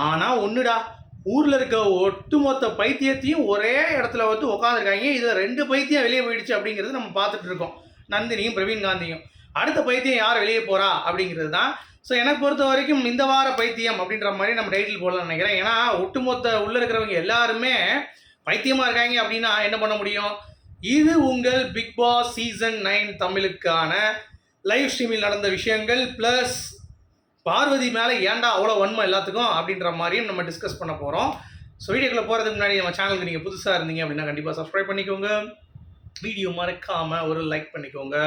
ஆனால் ஒன்றுடா, ஊரில் இருக்க ஒட்டுமொத்த பைத்தியத்தையும் ஒரே இடத்துல வந்து உட்காந்துருக்காங்க. இதில் 2 பைத்தியம் வெளியே போயிடுச்சு அப்படிங்கிறது நம்ம பார்த்துட்டு இருக்கோம், நந்தினியும் பிரவீன் காந்தியும். அடுத்த பைத்தியம் யார் வெளியே போகிறா அப்படிங்கிறது தான். ஸோ எனக்கு பொறுத்த வரைக்கும் இந்த வார பைத்தியம் அப்படின்ற மாதிரி நம்ம டைட்டில் போடலாம்னு நினைக்கிறேன். ஏன்னா ஒட்டுமொத்த உள்ளே இருக்கிறவங்க எல்லாருமே பைத்தியமாக இருக்காங்க அப்படின்னா என்ன பண்ண முடியும்? இது உங்கள் பிக் பாஸ் சீசன் 9 தமிழுக்கான லைவ் ஸ்ட்ரீமில் நடந்த விஷயங்கள் ப்ளஸ் பார்வதி மேலே ஏன்டா அவ்வளோ வன்மை எல்லாத்துக்கும் அப்படின்ற மாதிரியும் நம்ம டிஸ்கஸ் பண்ண போகிறோம். ஸோ வீடியோக்குள்ளே போகிறதுக்கு முன்னாடி நம்ம சேனலுக்கு நீங்கள் புதுசாக இருந்தீங்க அப்படின்னா கண்டிப்பாக சப்ஸ்கிரைப் பண்ணிக்கோங்க. வீடியோ மறக்காமல் ஒரு லைக் பண்ணிக்கோங்க.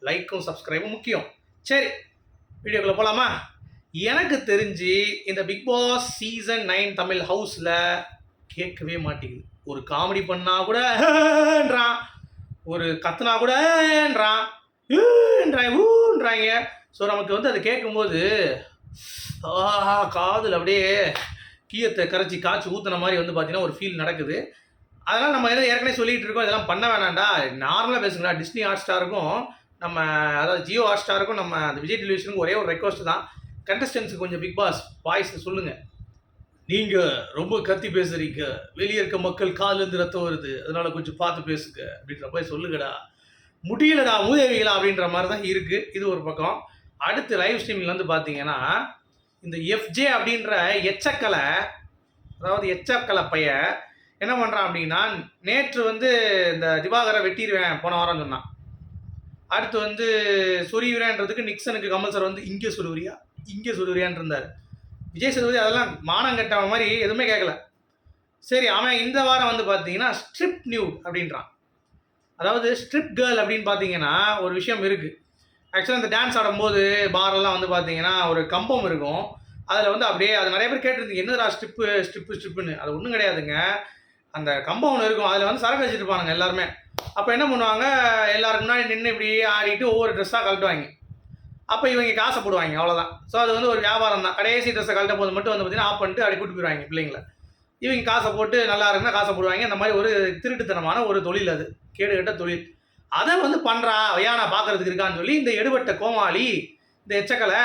லைக்கும் சப்ஸ்கிரைபும் முக்கியம். சரி, வீடியோக்குள்ளே போகலாமா? எனக்கு தெரிஞ்சு இந்த பிக் பாஸ் சீசன் 9 தமிழ் ஹவுஸில் கேட்கவே மாட்டேங்குது. ஒரு காமெடி பண்ணால் கூடன்றான், ஒரு கத்துனா கூடன்றான், ஊன்றாங்க. ஸோ நமக்கு வந்து அதை கேட்கும்போது காதில் அப்படியே கீயத்தை கரைச்சி காய்ச்சி ஊற்றுன மாதிரி வந்து பார்த்தீங்கன்னா ஒரு ஃபீல் நடக்குது. அதனால் நம்ம எதாவது ஏற்கனவே சொல்லிகிட்டு இருக்கோம், இதெல்லாம் பண்ண வேணாண்டா, நார்மலாக பேசுங்களா. டிஸ்னி ஹாட் ஸ்டாருக்கும் நம்ம அதாவது ஜியோ ஹாட் ஸ்டாருக்கும் நம்ம அந்த விஜய் டெலிவிஷனுக்கு ஒரே ஒரு ரெக்வஸ்ட் தான், கண்டஸ்டன்ஸுக்கு கொஞ்சம் பிக் பாஸ் வாய்ஸ் சொல்லுங்கள். நீங்கள் ரொம்ப கத்தி பேசுகிறீங்க, வெளியே இருக்க மக்கள் காலிலேருந்து ரத்தம் வருது, அதனால் கொஞ்சம் பார்த்து பேசுங்க அப்படின்ற மாதிரி சொல்லுங்கடா. முடியலடா மூதேவிகளா அப்படின்ற மாதிரி தான் இருக்குது. இது ஒரு பக்கம். அடுத்து லைவ் ஸ்ட்ரீமில் வந்து பார்த்தீங்கன்னா இந்த எஃப்ஜே அப்படின்ற எச்சக்கலை, அதாவது எச்சக்கலை பையன் என்ன பண்ணுறான் அப்படின்னா, நேற்று வந்து இந்த திவாகரை வெட்டிடுவேன் போன வாரம் சொன்னான். அடுத்து வந்து சொருவிரான்றதுக்கு நிக்சனுக்கு கமல் சார் வந்து இங்கே சொருவிரியான்னு இருந்தார். விஜய் சேதுபதி அதெல்லாம் மானம் கட்ட மாதிரி எதுவுமே கேட்கல. சரி, அவன் இந்த வாரம் வந்து பார்த்தீங்கன்னா ஸ்ட்ரிப் நியூட் அப்படின்றான். அதாவது ஸ்ட்ரிப் கேர்ள் அப்படின்னு பார்த்தீங்கன்னா ஒரு விஷயம் இருக்குது. ஆக்சுவலாக இந்த டான்ஸ் ஆடும்போது பாரெல்லாம் வந்து பார்த்தீங்கன்னா ஒரு கம்பம் இருக்கும், அதில் வந்து அப்படியே அது நிறைய பேர் கேட்டிருந்தீங்க, என்னடா ஸ்ட்ரிப்புன்னு. அது ஒன்றும் கிடையாதுங்க. அந்த கம்பம் ஒன்று இருக்கும், அதில் வந்து சரக்கு வச்சுட்டு இருப்பானுங்க எல்லாருமே. அப்போ என்ன பண்ணுவாங்க, எல்லாருக்கு முன்னாடி நின்று இப்படி ஆடிட்டு ஒவ்வொரு ட்ரெஸ்ஸாக கழட்டுவாங்க. அப்போ இவங்க காசை போடுவாங்க, அவ்வளோதான். ஸோ அது வந்து ஒரு வியாபாரம் தான். கடைசி ட்ரெஸ்ஸை கழட்ட போது மட்டும் வந்து பார்த்தீங்கன்னா ஆஃப் பண்ணிட்டு அப்படி கூட்டு போயிடுவாங்க பிள்ளைங்களை. இவங்க காசை போட்டு நல்லா இருக்குன்னா காசை போடுவாங்க. அந்த மாதிரி ஒரு திருட்டுத்தனமான ஒரு தொழில், அது கேடுகட்ட தொழில். அதை வந்து பண்ணுறா வையானா பார்க்கறதுக்கு இருக்கான்னு சொல்லி இந்த எடுபட்ட கோமாளி, இந்த எச்சக்கலை,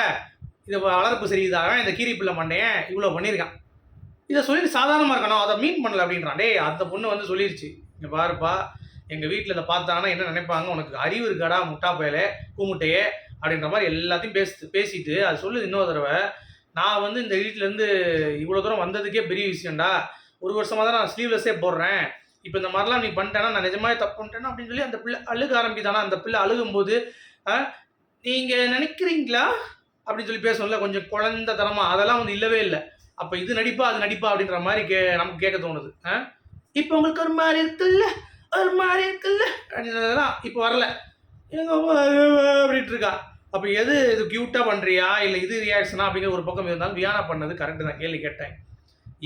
இதை வளர்ப்பு சரியுதாக இந்த கீரிப்பிள்ளை மண்டையன் இவ்வளோ பண்ணியிருக்கான். இதை சொல்லிட்டு சாதாரணமாக இருக்கணும், அதை மீன் பண்ணல அப்படின்றான். டே, அந்த பொண்ணு வந்து சொல்லிடுச்சு, இங்கே பாருப்பா, எங்கள் வீட்டில் இதை பார்த்தாங்கன்னா என்ன நினைப்பாங்க, உனக்கு அறிவு இருக்காடா முட்டா பயலே கூமுட்டையே அப்படின்ற மாதிரி எல்லாத்தையும் பேசிட்டு அது சொல்லுது இன்னொரு தடவை, நான் வந்து இந்த வீட்டிலேருந்து இவ்வளோ தூரம் வந்ததுக்கே பெரிய விஷயம்டா, 1 வருஷமாக தான் நான் ஸ்லீவ்லெஸ்ஸே போடுறேன், இப்போ இந்த மாதிரிலாம் நீ பண்ணிட்டேன்னா நான் நிஜமாவே தப்பு பண்ணிட்டேன்னா அப்படின்னு சொல்லி அந்த பிள்ளை அழுக ஆரம்பித்தானா. அந்த பிள்ளை அழுகும்போது நீங்கள் நினைக்கிறீங்களா அப்படின்னு சொல்லி பேசணும்ல, கொஞ்சம் குழந்தைத்தனமாக, அதெல்லாம் வந்து இல்லவே இல்லை. அப்போ இது நடிப்பா அது நடிப்பா அப்படின்ற மாதிரி நமக்கு கேட்க தோணுது. இப்போ உங்களுக்கு ஒரு மாதிரி இருக்குல்ல அப்படின்றதுலாம் இப்போ வரல, அப்படின்ட்டு இருக்கா. அப்போ எது இது க்யூட்டாக பண்ணுறியா இல்லை இது ரியாக்ஷனா அப்படிங்கிற ஒரு பக்கம் இருந்தாலும் வியானா பண்ணது கரெக்டு தான். கேள்வி கேட்டேன்.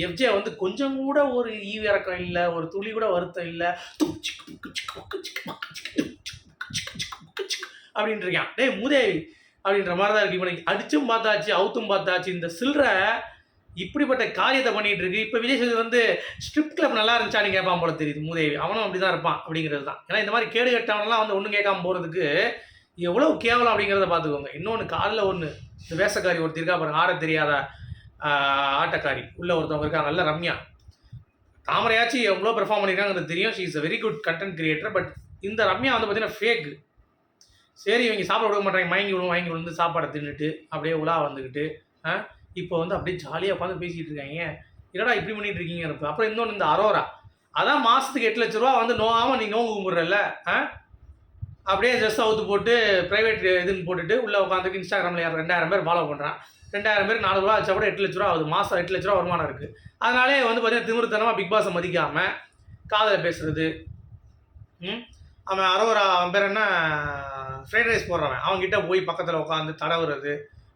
எஃப்ஜே வந்து கொஞ்சம் கூட ஒரு ஈவிறக்கம் இல்லை, ஒரு துளி கூட வருத்தம் இல்லை, அப்படின்ட்டு இருக்கான். டே மூதேவி அப்படின்ற மாதிரி தான் இருக்கு. இப்போ அடிச்சும் பார்த்தாச்சு, அவுத்தும் பார்த்தாச்சு, இந்த சில்லற இப்படிப்பட்ட காரியத்தை பண்ணிட்டு இருக்கு. இப்போ விஜய் சேதுபதி வந்து ஸ்ட்ரிப் கிளப் நல்லா இருந்துச்சா நீங்கள் கேட்பான் போல தெரியுது. மூதேவி அவனும் அப்படி தான் இருப்பான் அப்படிங்கிறது தான். ஏன்னா இந்த மாதிரி கேடு கட்டவனெலாம் வந்து ஒன்றும் கேட்காம போகிறதுக்கு எவ்வளோ கேவலம் அப்படிங்கிறத பார்த்துக்கோங்க. இன்னொன்று காலில் ஒன்று இந்த வேசக்காரி ஒருத்தர் இருக்கா பாருங்க, ஆட தெரியாத ஆட்டக்காரி உள்ள ஒருத்தவங்க இருக்கா, நல்ல ரம்யா. தாமரையாச்சு எவ்வளோ பெர்ஃபார்ம் பண்ணியிருக்காங்கிறது தெரியும். She is a very good content creator. But இந்த ரம்யா வந்து பார்த்தீங்கன்னா ஃபேக்கு. சரி, இவங்க சாப்பிட விட மாட்டாங்க, வாங்கி விழுந்து சாப்பாடை தின்னுட்டு அப்படியே உலா வந்துக்கிட்டு இப்போ வந்து அப்படியே ஜாலியாக உட்காந்து பேசிகிட்டு இருக்காங்க. என்னடா இப்படி பண்ணிட்டு இருக்கீங்க இருப்பேன். அப்புறம் இன்னொன்று இந்த அரோரா, அதான் மாதத்துக்கு 8 லட்ச ரூபா வந்து நோகாமல் நீ நோங்கு கும்பிட்றல, அப்படியே ட்ரெஸ் அவுத்து போட்டு ப்ரைவேட் இதுன்னு போட்டுட்டு உள்ளே உட்காந்துக்கு இன்ஸ்டாகிராமில் 2000 பேர் ஃபாலோ பண்ணுறான். 2000 பேருக்கு 4 ரூபா வச்சா கூட 8 லட்ச ரூபா ஆகுது. மாதம் 8 லட்ச ரூபா வருமானம் இருக்குது. அதனாலே வந்து பார்த்தீங்கன்னா திமிருத்தனமாக பிக் பாஸை மதிக்காமல் காதலை பேசுகிறது. அவன் அரோரா, அவன் பேர் என்ன, ஃப்ரைட் ரைஸ் போடுறவன், அவன்கிட்ட போய் பக்கத்தில் உட்காந்து தடவுறது,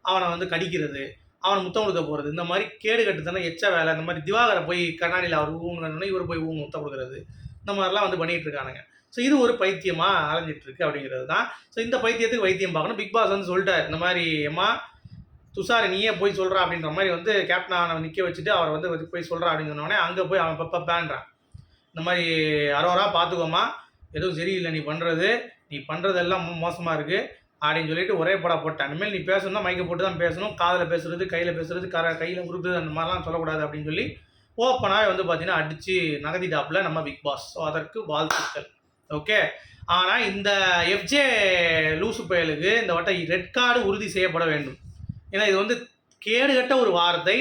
அவனை வந்து கடிக்கிறது, அவனை முத்தம் கொடுக்க போகிறது, இந்த மாதிரி கேடு கட்டுத்தானே எச்ச வேலை. இந்த மாதிரி திவாகரை போய் கண்ணாடியில் அவர் ஊங்கணுன்னா இவர் போய் முத்தம் கொடுக்குறது, இந்த மாதிரிலாம் வந்து பண்ணிகிட்டு இருக்கானுங்க. ஸோ இது ஒரு பைத்தியமாக அலைஞ்சிட்ருக்கு அப்படிங்கிறது தான். ஸோ இந்த பைத்தியத்துக்கு வைத்தியம் பார்க்கணும். பிக் பாஸ் வந்து சொல்லிட்டார், இந்த மாதிரி அம்மா துஷார் நீயே போய் சொல்கிறா அப்படின்ற மாதிரி வந்து கேப்டனை அவனை நிற்க வச்சுட்டு அவர் வந்து போய் சொல்கிறா அப்படின்னு சொன்னோடனே அங்கே போய் அவன் பேன்றான். இந்த மாதிரி அரோரா பார்த்துக்கோமா, எதுவும் சரியில்லை நீ பண்ணுறதெல்லாம் மோசமாக இருக்குது, அப்படின்னு சொல்லிட்டு ஒரே படம் போட்டேன். இனிமேல் நீ பேசணும்னா மைக்கை போட்டு தான் பேசணும், காதில் பேசுறது, கையில் பேசுறது, கையில் உருக்குறது அந்த மாதிரிலாம் சொல்லக்கூடாது அப்படின்னு சொல்லி ஓப்பனாகவே வந்து பார்த்தீங்கன்னா அடித்து நகர்த்திட்டாப்புல நம்ம பிக் பாஸ். ஸோ அதற்கு வாழ்த்துக்கள். ஓகே. ஆனால் இந்த எஃப்ஜே லூசு பயலுக்கு இந்த வட்டம் ரெட் கார்டு உறுதி செய்யப்பட வேண்டும். ஏன்னா இது வந்து கேடுகட்ட ஒரு வார்த்தை.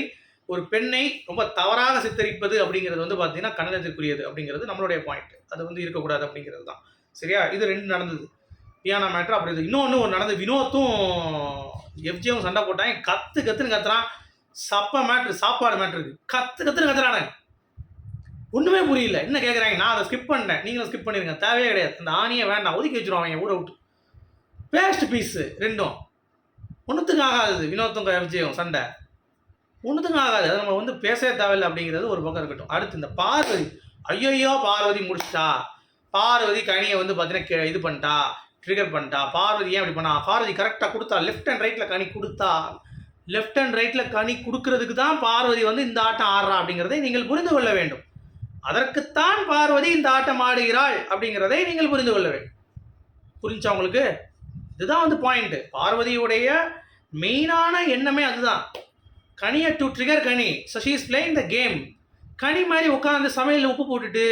ஒரு பெண்ணை ரொம்ப தவறாக சித்தரிப்பது அப்படிங்கிறது வந்து பார்த்தீங்கன்னா கண்டனத்திற்குரியது அப்படிங்கிறது நம்மளுடைய பாயிண்ட். அது வந்து இருக்கக்கூடாது அப்படிங்கிறது தான். சரியா? இது 2 நடந்தது. பியானா மேட்ரு. அப்படி இது இன்னொன்று ஒரு நடந்தது. வினோத்தும் எஃப்ஜேவும் சண்டை போட்டாங்க. கத்துன்னு கத்துறான். சப்ப மேட்ரு, சாப்பாடு மேட்ரு இருக்கு. கத்துன்னு கத்துறானே, ஒன்றுமே புரியல. என்ன கேட்குறாங்க? நான் அதை ஸ்கிப் பண்ணிட்டேன், நீங்களும் ஸ்கிப் பண்ணிருங்க, தேவையே கிடையாது. அந்த ஆணியை வேண்டாம், ஒதுக்கி வச்சுருவாங்க ஊரை விட்டு. வேஸ்ட் பீஸு ரெண்டும். ஒன்றுத்துக்கு ஆகாது. வினோத்தும் எஃப்ஜேவும் சண்டை ஒன்றுத்துக்கும் ஆகாது. அதை நம்ம வந்து பேசவே தேவையில்லை அப்படிங்கிறது ஒரு பக்கம் இருக்கட்டும். அடுத்து இந்த பார்வதி, ஐயோ பார்வதி முடிச்சிட்டா, பார்வதி கனியை வந்து பார்த்தீங்கன்னா இது பண்ணிட்டா, ட்ரிகர் பண்ணிட்டா. பார்வதி ஏன் அப்படி பண்ணா? பார்வதி கரெக்டாக கொடுத்தா, லெஃப்ட் அண்ட் ரைட்டில் கனி கொடுத்தா. லெஃப்ட் அண்ட் ரைட்டில் கனி கொடுக்கறதுக்கு தான் பார்வதி வந்து இந்த ஆட்டம் ஆடுறா அப்படிங்கிறதை நீங்கள் புரிந்து கொள்ள வேண்டும். அதற்குத்தான் பார்வதி இந்த ஆட்டம் ஆடுகிறாள் அப்படிங்கிறதை நீங்கள் புரிந்து கொள்ள வேண்டும். புரிஞ்சா உங்களுக்கு? இதுதான் வந்து பாயிண்ட். பார்வதியுடைய மெயினான எண்ணமே அதுதான். கனியை to trigger Ghani. So she is playing the game. கனி மாதிரி உட்காந்து சமையலில் உப்பு போட்டுட்டு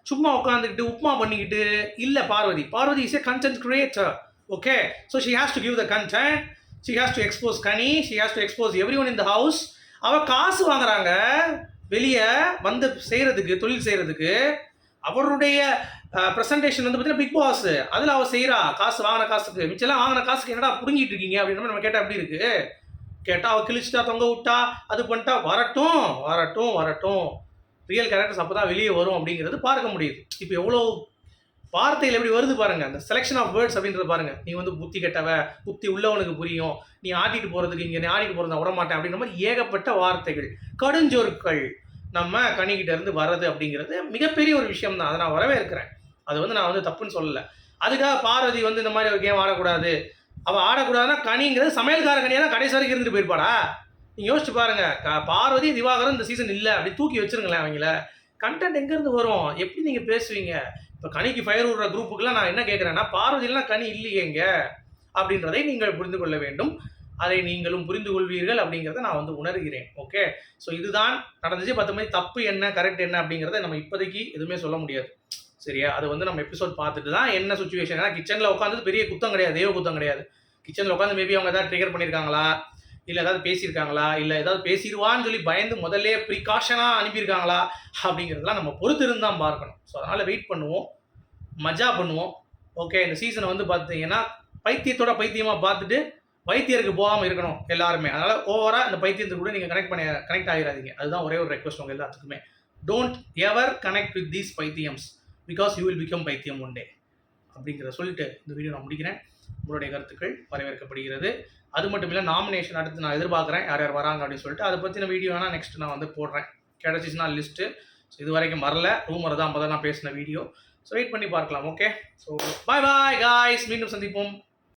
சும்மா உட்காந்துக்கிட்டு உப்புமா பண்ணிக்கிட்டு இல்லை. Parvathi is a content creator. Okay. So she has to give the content. She has to expose Kani. She has to expose every one in the house. அவள் காசு வாங்குறாங்க வெளியே வந்து செய்கிறதுக்கு, தொழில் செய்கிறதுக்கு. அவருடைய ப்ரெசன்டேஷன் வந்து பார்த்தீங்கன்னா பிக் பாஸ், அதில் அவள் செய்கிறா. காசு வாங்கின காசுக்கு, மிச்சம்லாம் வாங்கின காசுக்கு என்னடா பிடுங்கிட்டு இருக்கீங்க அப்படின்னு நம்ம கேட்டால் எப்படி இருக்குது? கேட்டால் அவள் கிழிச்சிட்டா, தொங்க விட்டா, அது பண்ணிட்டா. வரட்டும். ரியல் கேரக்டர்ஸ் அப்போ தான் வெளியே வரும் அப்படிங்கிறது பார்க்க முடியுது. இப்போ எவ்வளோ வார்த்தைகள் எப்படி வருது பாருங்க. அந்த செலெக்ஷன் ஆஃப் வேர்ட்ஸ் அப்படின்றத பாருங்க. நீ வந்து புத்தி கெட்டவ, புத்தி உள்ளவனுக்கு புரியும், நீ ஆட்டிட்டு போகிறதுக்கு இங்கே, நீ ஆட்டிட்டு போகிறத விடமாட்டேன் அப்படின்ற மாதிரி ஏகப்பட்ட வார்த்தைகள், கடுஞ்சொற்கள் நம்ம கனிக்கிட்ட இருந்து வர்றது அப்படிங்கிறது மிகப்பெரிய ஒரு விஷயம் தான். அதை நான் வரவேற்கிறேன். அது வந்து நான் வந்து தப்புன்னு சொல்லலை. அதுக்காக பார்வதி வந்து இந்த மாதிரி ஒரு கேம் ஆடக்கூடாது, அவள் ஆடக்கூடாதுன்னா கனிங்கிறது சமையல்கார கனியாக தான் கடைசி வரைக்கும் இருந்துட்டு போயிருப்பாடா. நீங்கள் யோசிச்சு பாருங்க. பார்வதி திவாகரன் இந்த சீசன் இல்லை, அப்படி தூக்கி வச்சிருங்களேன் அவங்கள. கண்டென்ட் எங்கேருந்து வரும்? எப்படி நீங்கள் பேசுவீங்க? இப்போ கனிக்கு ஃபயர் விடுற குரூப்புக்கெல்லாம் நான் என்ன கேட்குறேன்னா, பார்வதியெல்லாம் கனி இல்லையேங்க அப்படின்றதை நீங்கள் புரிந்து கொள்ள வேண்டும். அதை நீங்களும் புரிந்து கொள்வீர்கள் அப்படிங்கிறத நான் வந்து உணர்கிறேன். ஓகே. ஸோ இதுதான் நடந்துச்சு. 10 மணி தப்பு என்ன கரெக்ட் என்ன அப்படிங்கிறத நம்ம இப்போதைக்கு எதுவுமே சொல்ல முடியாது. சரியா? அது வந்து நம்ம எபிசோட் பார்த்துட்டு தான் என்ன சுச்சுவேஷன். ஏன்னா கிச்சனில் உட்காந்து பெரிய குத்தம் கிடையாது, தெய்வ குத்தம் கிடையாது. கிச்சனில் உட்காந்து மேபி அவங்க ஏதாவது ட்ரிகர் பண்ணியிருக்காங்களா, இல்லை ஏதாவது பேசியிருக்காங்களா, இல்லை ஏதாவது பேசிடுவான்னு சொல்லி பயந்து முதல்ல ப்ரிகாஷனாக அனுப்பியிருக்காங்களா அப்படிங்கிறதுலாம் நம்ம பொறுத்து இருந்தால் பார்க்கணும். ஸோ அதனால் வெயிட் பண்ணுவோம், மஜா பண்ணுவோம். ஓகே. இந்த சீசனை வந்து பார்த்தீங்கன்னா பைத்தியத்தோட பைத்தியமாக பார்த்துட்டு வைத்தியருக்கு போகாமல் இருக்கணும் எல்லாருமே. அதனால் ஓவராக இந்த பைத்தியத்துக்கு கூட நீங்கள் கனெக்ட் ஆகிடாதீங்க. அதுதான் ஒரே ஒரு ரெக்வஸ்ட் உங்கள் எல்லாத்துக்குமே. Don't ever connect with these பைத்தியம்ஸ் பிகாஸ் யூ வில் பிகம் பைத்தியம் ஒன் டே அப்படிங்கிறத சொல்லிட்டு இந்த வீடியோ நான் முடிக்கிறேன். உங்களுடைய கருத்துக்கள் வரவேற்கப்படுகிறது. அது மட்டும் இல்லை, நாமினேஷன் அடுத்து நான் எதிர்பார்க்குறேன் யார் யார் வராங்க அப்படின்னு சொல்லிட்டு. அதை பற்றின வீடியோ வேணால் நெக்ஸ்ட் நான் வந்து போடுறேன். கிடச்சிச்சுன்னா லிஸ்ட்டு. ஸோ இது வரைக்கும் வரல, ரூமர் தான் அப்போ தான் நான் பேசின வீடியோ. ஸோ வெயிட் பண்ணி பார்க்கலாம். ஓகே. ஸோ பாய் காய்ஸ், மீண்டும் சந்திப்போம்.